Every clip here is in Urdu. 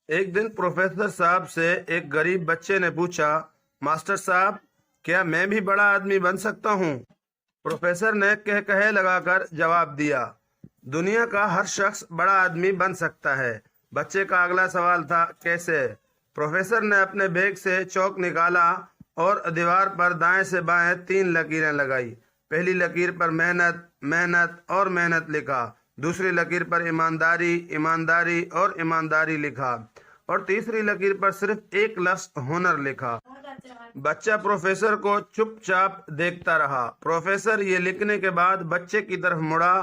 ایک دن پروفیسر صاحب سے ایک غریب بچے نے پوچھا، ماسٹر صاحب، کیا میں بھی بڑا آدمی بن سکتا ہوں؟ پروفیسر نے کہہ لگا کر جواب دیا، دنیا کا ہر شخص بڑا آدمی بن سکتا ہے۔ بچے کا اگلا سوال تھا، کیسے؟ پروفیسر نے اپنے بیگ سے چوک نکالا اور دیوار پر دائیں سے بائیں 3 لکیریں لگائی۔ پہلی لکیر پر محنت، محنت اور محنت لکھا، دوسری لکیر پر ایمانداری، ایمانداری اور ایمانداری لکھا، اور تیسری لکیر پر صرف ایک لفظ ہنر لکھا۔ بچہ پروفیسر کو چپ چاپ دیکھتا رہا۔ پروفیسر یہ لکھنے کے بعد بچے کی طرف مڑا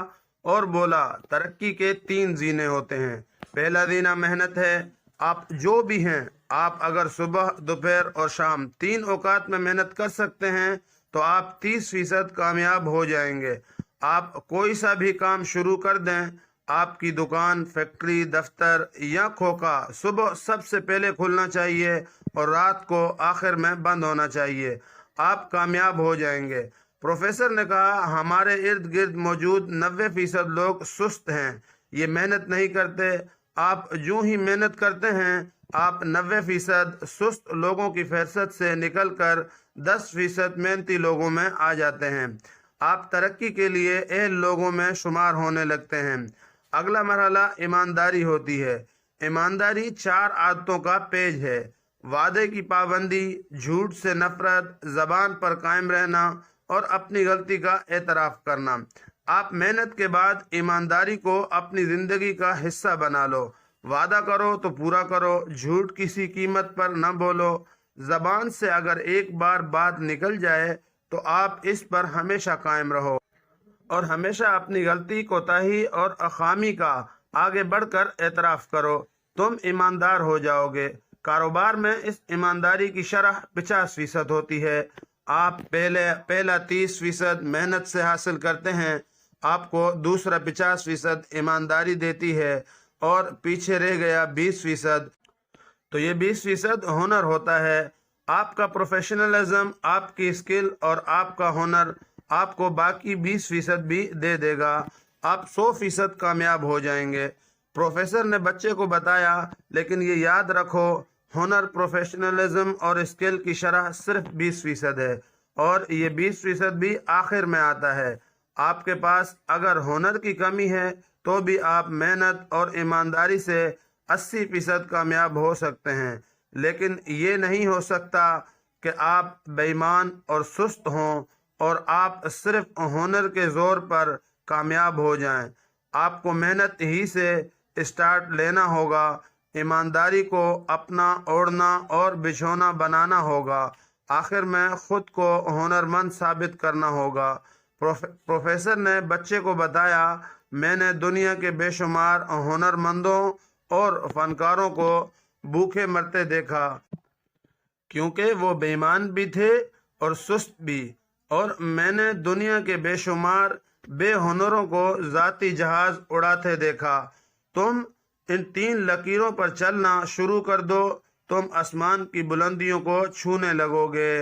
اور بولا، ترقی کے 3 زینے ہوتے ہیں۔ پہلا زینہ محنت ہے۔ آپ جو بھی ہیں، آپ اگر صبح، دوپہر اور شام 3 اوقات میں محنت کر سکتے ہیں تو آپ 30% کامیاب ہو جائیں گے۔ آپ کوئی سا بھی کام شروع کر دیں، آپ کی دکان، فیکٹری، دفتر یا کھوکھا صبح سب سے پہلے کھلنا چاہیے اور رات کو آخر میں بند ہونا چاہیے، آپ کامیاب ہو جائیں گے۔ پروفیسر نے کہا، ہمارے ارد گرد موجود 90% لوگ سست ہیں، یہ محنت نہیں کرتے۔ آپ جو ہی محنت کرتے ہیں، آپ 90% سست لوگوں کی فہرست سے نکل کر 10% محنتی لوگوں میں آ جاتے ہیں۔ آپ ترقی کے لیے اہل لوگوں میں شمار ہونے لگتے ہیں۔ اگلا مرحلہ ایمانداری ہوتی ہے۔ ایمانداری 4 عادتوں کا پیج ہے: وعدے کی پابندی، جھوٹ سے نفرت، زبان پر قائم رہنا اور اپنی غلطی کا اعتراف کرنا۔ آپ محنت کے بعد ایمانداری کو اپنی زندگی کا حصہ بنا لو۔ وعدہ کرو تو پورا کرو، جھوٹ کسی قیمت پر نہ بولو۔ زبان سے اگر ایک بار بات نکل جائے تو آپ اس پر ہمیشہ قائم رہو، اور ہمیشہ اپنی غلطی، کوتاہی اور خامی کا آگے بڑھ کر اعتراف کرو۔ تم ایماندار ہو جاؤ گے۔ کاروبار میں اس ایمانداری کی شرح 50% ہوتی ہے۔ آپ پہلا 30% محنت سے حاصل کرتے ہیں، آپ کو دوسرا 50% ایمانداری دیتی ہے، اور پیچھے رہ گیا 20%۔ تو یہ 20% ہنر ہوتا ہے۔ آپ کا پروفیشنلزم، آپ کی اسکل اور آپ کا ہنر آپ کو باقی 20% بھی دے دے گا۔ آپ 100% کامیاب ہو جائیں گے۔ پروفیسر نے بچے کو بتایا، لیکن یہ یاد رکھو، ہنر، پروفیشنلزم اور اسکل کی شرح صرف 20% ہے، اور یہ 20% بھی آخر میں آتا ہے۔ آپ کے پاس اگر ہنر کی کمی ہے تو بھی آپ محنت اور ایمانداری سے 80% کامیاب ہو سکتے ہیں، لیکن یہ نہیں ہو سکتا کہ آپ بے ایمان اور سست ہوں اور آپ صرف ہنر کے زور پر کامیاب ہو جائیں۔ آپ کو محنت ہی سے اسٹارٹ لینا ہوگا، ایمانداری کو اپنا اوڑھنا اور بچھونا بنانا ہوگا، آخر میں خود کو ہنرمند ثابت کرنا ہوگا۔ پروفیسر نے بچے کو بتایا، میں نے دنیا کے بے شمار ہنرمندوں اور فنکاروں کو بھوکے مرتے دیکھا، کیونکہ وہ بے ایمان بھی تھے اور سست بھی، اور میں نے دنیا کے بے شمار بے ہنروں کو ذاتی جہاز اڑاتے دیکھا۔ تم ان 3 لکیروں پر چلنا شروع کر دو، تم آسمان کی بلندیوں کو چھونے لگو گے۔